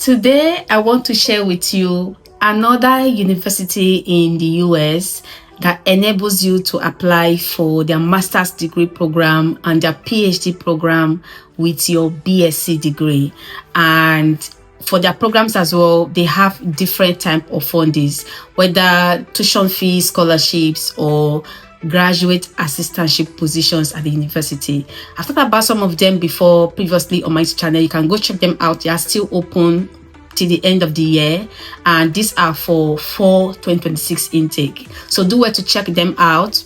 Today, I want to share with you another university in the US that enables you to apply for their master's degree program and their PhD program with your BSc degree. And for their programs as well, they have different type of fundings, whether tuition fees, scholarships, or graduate assistantship positions at the university. I've talked about some of them before previously on my channel. You can go check them out. They are still open till the end of the year, and these are for fall 2026 intake. So do well to check them out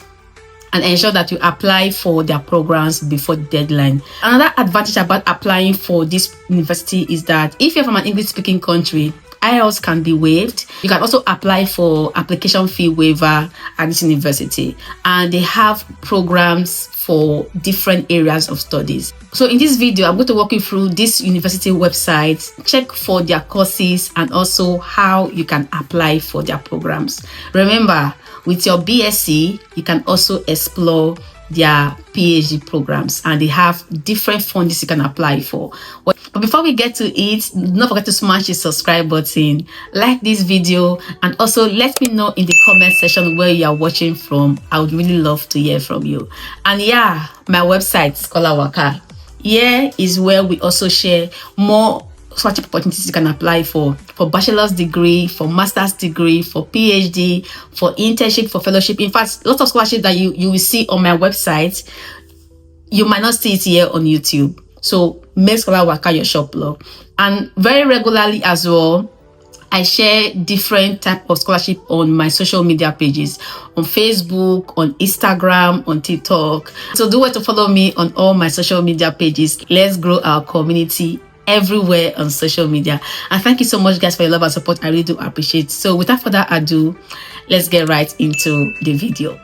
and ensure that you apply for their programs before the deadline. Another advantage about applying for this university is that if you're from an English-speaking country, IELTS can be waived. You can also apply for application fee waiver at this university, and they have programs for different areas of studies. So in this video, I'm going to walk you through this university website, check for their courses, and also how you can apply for their programs. Remember, with your BSc, you can also explore their PhD programs, and they have different fundings you can apply for. But before we get to it, don't forget to smash the subscribe button, like this video, and also let me know in the comment section where you are watching from. I would really love to hear from you. And yeah, my website, ScholarWaka. Here is where we also share more scholarship opportunities you can apply for bachelor's degree, for master's degree, for PhD, for internship, for fellowship. In fact, lots of scholarship that you will see on my website, you might not see it here on YouTube. So make ScholarWaka your shop log. And very regularly as well, I share different type of scholarship on my social media pages, on Facebook, on Instagram, on TikTok. So do well to follow me on all my social media pages. Let's grow our community everywhere on social media. And thank you so much, guys, for your love and support. I really do appreciate it. So without further ado, let's get right into the video.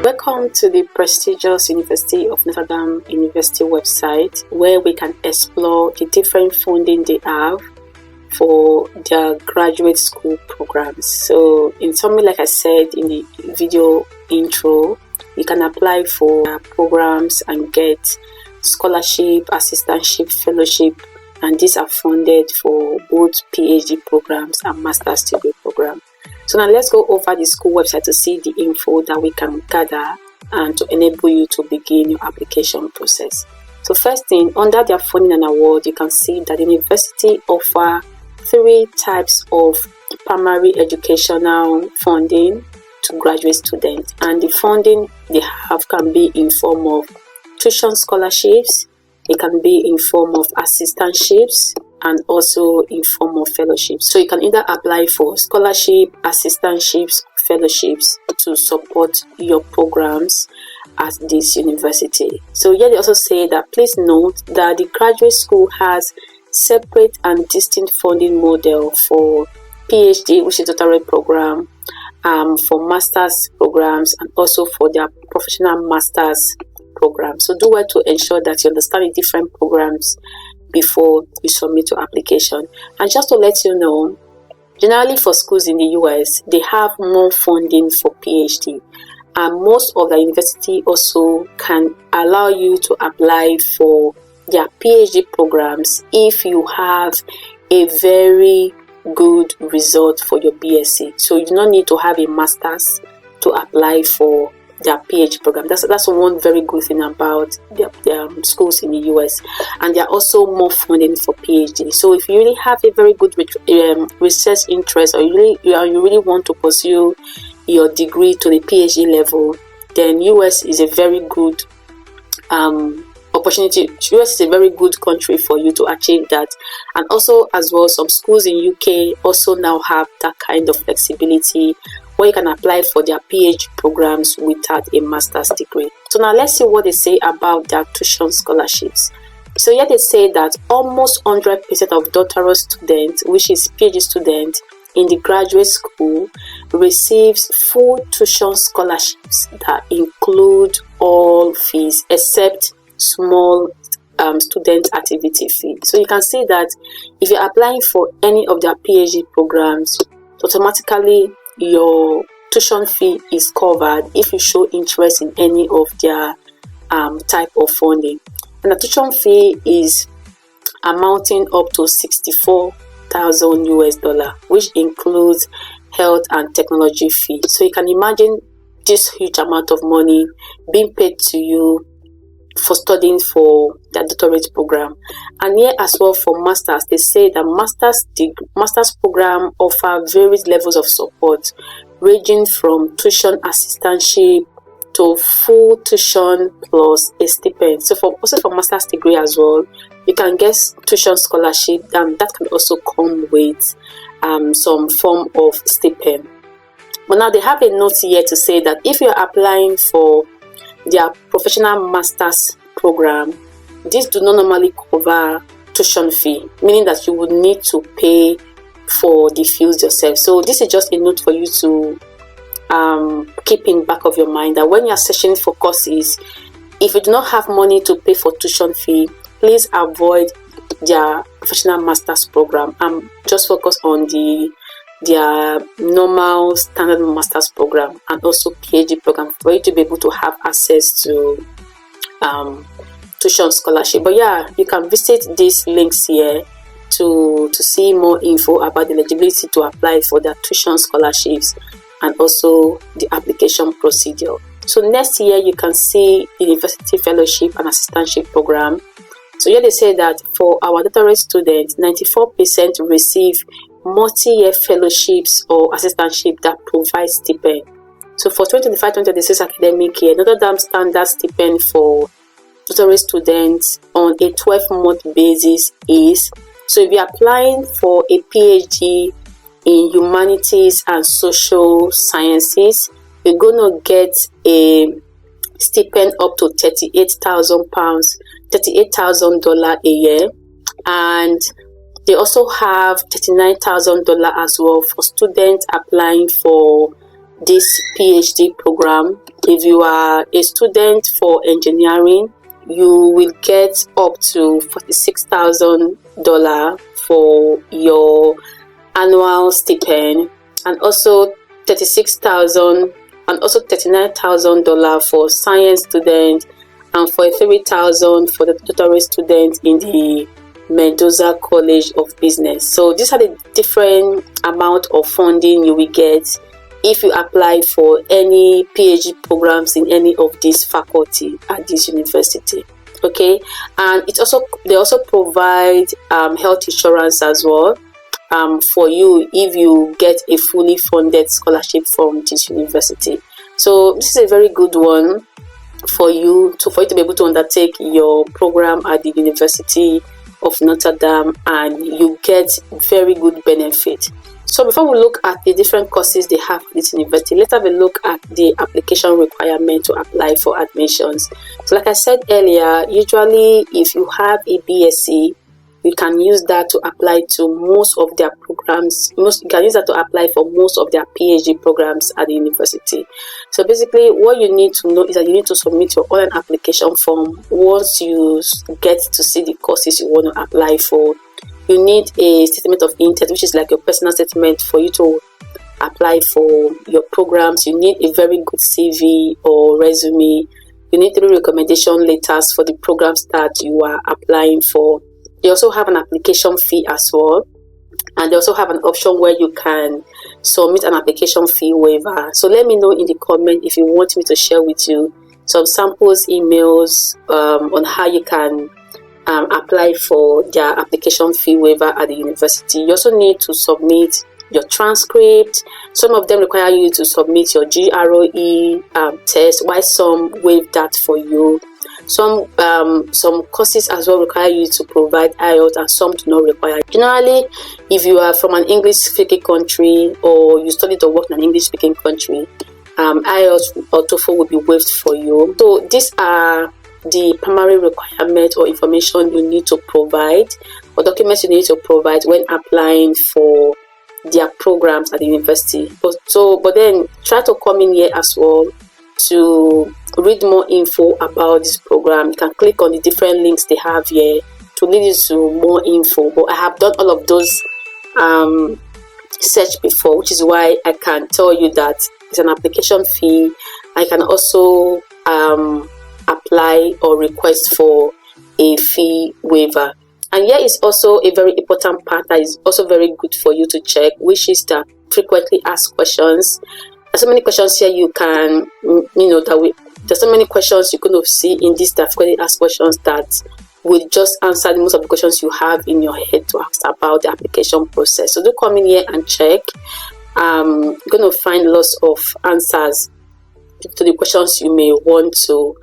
Welcome to the prestigious University of Notre Dame University website, where we can explore the different funding they have for their graduate school programs. So in summary, like I said in the video intro, you can apply for programs and get scholarship, assistantship, fellowship, and these are funded for both PhD programs and master's degree program. So now let's go over the school website to see the info that we can gather and to enable you to begin your application process. So first thing, under their funding and award, you can see that the university offer 3 types of primary educational funding to graduate students, and the funding they have can be in form of tuition scholarships, it can be in form of assistantships, and also in form of fellowships. So you can either apply for scholarship, assistantships, fellowships to support your programs at this university. So here they also say that please note that the graduate school has separate and distinct funding model for PhD, which is a doctoral program, for master's programs, and also for their professional master's program. So do well to ensure that you understand the different programs before you submit your application. And just to let you know, generally for schools in the US, they have more funding for PhD, and most of the university also can allow you to apply for their PhD programs if you have a very good result for your BSc. So you do not need to have a master's to apply for their PhD program. That's one very good thing about their schools in the US, and they are also more funding for PhD. So if you really have a very good research interest, or you really want to pursue your degree to the PhD level, then US is a very good opportunity. US is a very good country for you to achieve that. And also as well, some schools in UK also now have that kind of flexibility where you can apply for their PhD programs without a master's degree. So now let's see what they say about their tuition scholarships. So here they say that almost 100% of doctoral students, which is PhD students in the graduate school, receives full tuition scholarships that include all fees except small student activity fee. So you can see that if you're applying for any of their PhD programs, automatically your tuition fee is covered if you show interest in any of their type of funding. And the tuition fee is amounting up to $64,000 which includes health and technology fee. So you can imagine this huge amount of money being paid to you for studying for the doctorate program. And here as well for masters, they say that master's program offer various levels of support, ranging from tuition assistantship to full tuition plus a stipend. So for master's degree as well, you can get tuition scholarship, and that can also come with some form of stipend. But now they have a note here to say that if you're applying for their professional master's program, these do not normally cover tuition fee, meaning that you would need to pay for the fees yourself. So this is just a note for you to keep in back of your mind, that when you're searching for courses, if you do not have money to pay for tuition fee, please avoid their professional master's program and just focus on their normal standard master's program and also PhD program for you to be able to have access to tuition scholarship. But yeah, you can visit these links here to see more info about the eligibility to apply for the tuition scholarships and also the application procedure. So next year you can see university fellowship and assistantship program. So here they say that for our doctorate students, 94% receive multi-year fellowships or assistantship that provide stipend. So for 2025-2026 academic year, Notre Dame standard stipend for doctorate students on a 12-month basis is, so if you're applying for a PhD in humanities and social sciences, you're going to get a stipend up to $38,000 a year, and they also have $39,000 as well for students applying for this PhD program. If you are a student for engineering, you will get up to $46,000 for your annual stipend, and also $36,000 and also $39,000 for science students, and $43,000 for the doctorate students in the Mendoza College of Business. So these are the different amount of funding you will get if you apply for any PhD programs in any of these faculty at this university. Okay, and they also provide health insurance as well for you if you get a fully funded scholarship from this university. So this is a very good one for you to be able to undertake your program at the University of Notre Dame, and you get very good benefit. So before we look at the different courses they have at this university, let's have a look at the application requirement to apply for admissions. So like I said earlier, usually if you have a BSc, you can use that to apply to most of their programs. You can use that to apply for most of their PhD programs at the university. So basically, what you need to know is that you need to submit your online application form. Once you get to see the courses you want to apply for, you need a statement of intent, which is like your personal statement for you to apply for your programs. You need a very good CV or resume. You need 3 recommendation letters for the programs that you are applying for. They also have an application fee as well, and they also have an option where you can submit an application fee waiver. So let me know in the comment if you want me to share with you some samples emails on how you can apply for their application fee waiver at the university. You also need to submit your transcript. Some of them require you to submit your GRE test, while some waive that for you. Some courses as well require you to provide IELTS, and some do not require. Generally, if you are from an English-speaking country or you studied or worked in an English-speaking country, IELTS or TOEFL will be waived for you. So these are the primary requirements or information you need to provide, or documents you need to provide when applying for their programs at the university. But then try to come in here as well to read more info about this program. You can click on the different links they have here to lead you to more info. But I have done all of those search before, which is why I can tell you that it's an application fee. I can also apply or request for a fee waiver. And here is also a very important part that is also very good for you to check, which is the frequently asked questions. There's so many questions here you can, there's so many questions you're going to see in this frequently asked questions that will just answer most of the questions you have in your head to ask about the application process. So do come in here and check. You're going to find lots of answers to the questions you may want to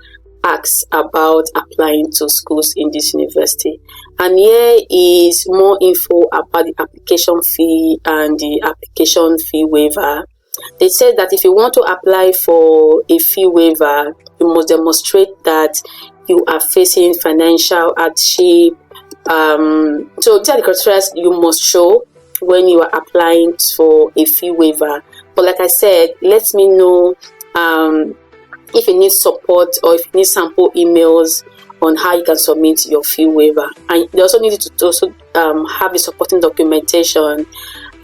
ask about applying to schools in this university. And here is more info about the application fee and the application fee waiver. They said that if you want to apply for a fee waiver, you must demonstrate that you are facing financial hardship. So these are the criteria you must show when you are applying for a fee waiver. But like I said, let me know if you need support or if you need sample emails on how you can submit your fee waiver. And they also need to also have a supporting documentation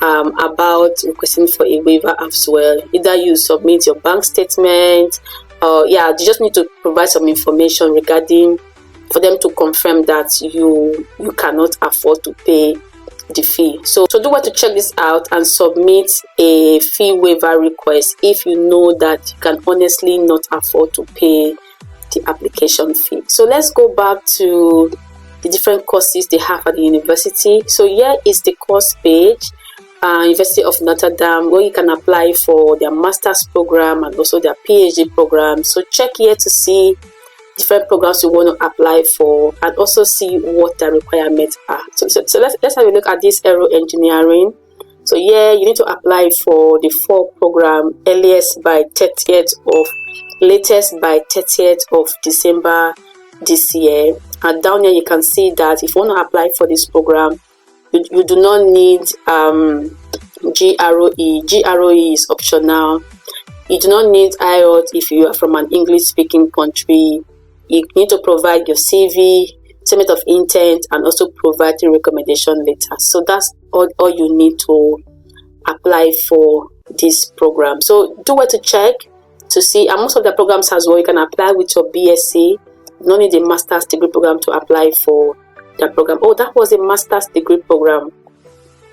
about requesting for a waiver as well. Either you submit your bank statement, or you just need to provide some information regarding, for them to confirm that you cannot afford to pay the fee. So do want to check this out and submit a fee waiver request if you know that you can honestly not afford to pay the application fee. So let's go back to the different courses they have at the university. So here is the course page. University of Notre Dame, where you can apply for their master's program and also their PhD program. So check here to see different programs you want to apply for and also see what the requirements are. So let's have a look at this aero engineering. So here you need to apply for the fall program latest by 30th of December this year. And down here you can see that if you want to apply for this program, you do not need GROE. GROE is optional. You do not need IELTS if you are from an English-speaking country. You need to provide your CV, statement of intent, and also provide the recommendation letter. So that's all you need to apply for this program. So do want to check to see, and most of the programs as well, you can apply with your BSc. You don't need a master's degree program to apply for that program. Oh, that was a master's degree program.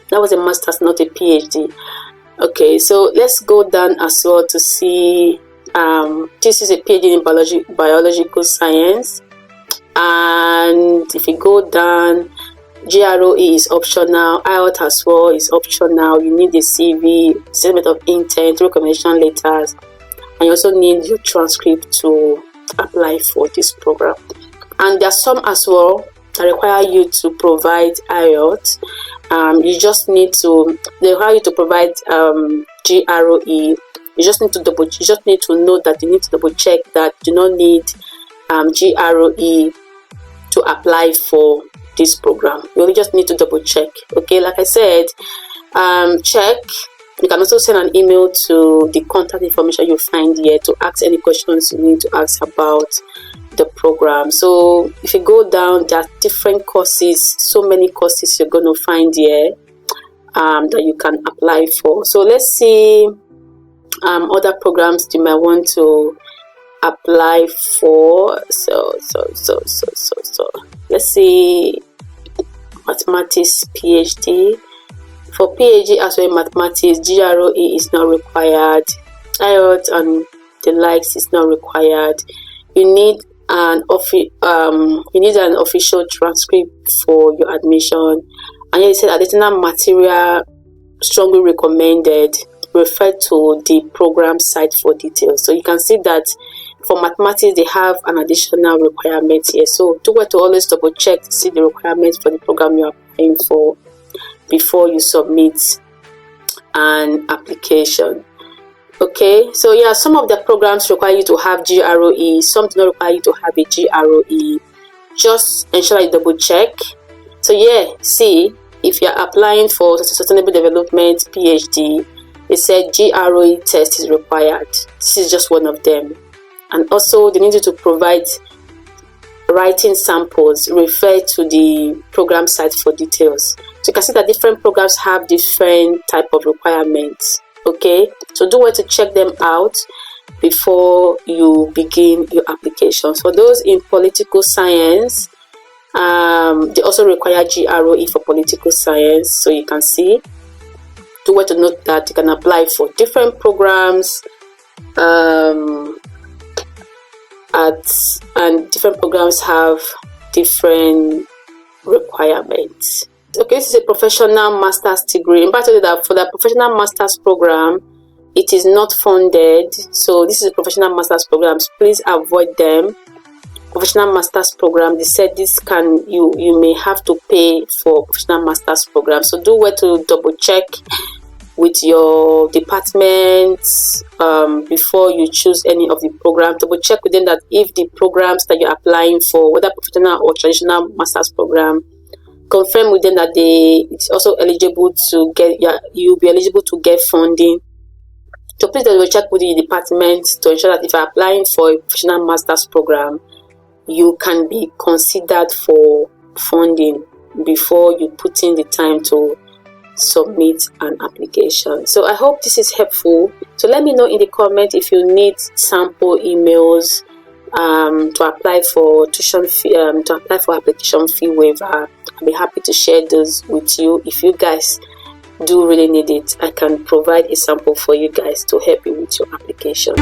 That was a master's, not a PhD. Okay, so let's go down as well to see. This is a PhD in biological science, and if you go down, GROE is optional. IELTS as well is optional. You need a CV, statement of intent, recommendation letters, and you also need your transcript to apply for this program. And there are some as well that require you to provide IELTS. They require you to provide GROE. You just need to know that you need to double check that you do not need GROE to apply for this program. You only just need to double check. Okay, like I said, check. You can also send an email to the contact information you find here to ask any questions you need to ask about the program. So if you go down, there are different courses, so many courses you're going to find here that you can apply for. So let's see other programs you might want to apply for. So let's see mathematics PhD. For PhD as well in mathematics, GROE is not required. IELTS and the likes is not required. You need an official transcript for your admission. And you said additional material strongly recommended. Refer to the program site for details. So you can see that for mathematics they have an additional requirement here. So do want to always double check to see the requirements for the program you are applying for before you submit an application. Okay, so yeah, some of the programs require you to have GROE, some do not require you to have a GROE. Just ensure that you double check. So yeah, see, if you're applying for sustainable development PhD, it said GROE test is required. This is just one of them. And also they need you to provide writing samples. Refer to the program site for details. So you can see that different programs have different type of requirements. Okay, so do want to check them out. before you begin your applications. For those in political science, they also require GROE for political science. So you can see, do want to note that you can apply for different programs, and different programs have different requirements. Okay, this is a professional master's degree. In fact, that for the professional master's program, it is not funded. So this is a professional master's programs. Please avoid them. Professional master's program, they said this you may have to pay for professional master's program. So do well to double check with your department before you choose any of the programs. Double check with them that if the programs that you're applying for, whether professional or traditional master's program, confirm with them that it's also eligible to get, you'll be eligible to get funding. So please double check with the department to ensure that if you're applying for a professional master's program, you can be considered for funding before you put in the time to submit an application. So I hope this is helpful. So let me know in the comment if you need sample emails to apply for tuition fee, to apply for application fee waiver. I'll be happy to share those with you. If you guys do really need it, I can provide a sample for you guys to help you with your application.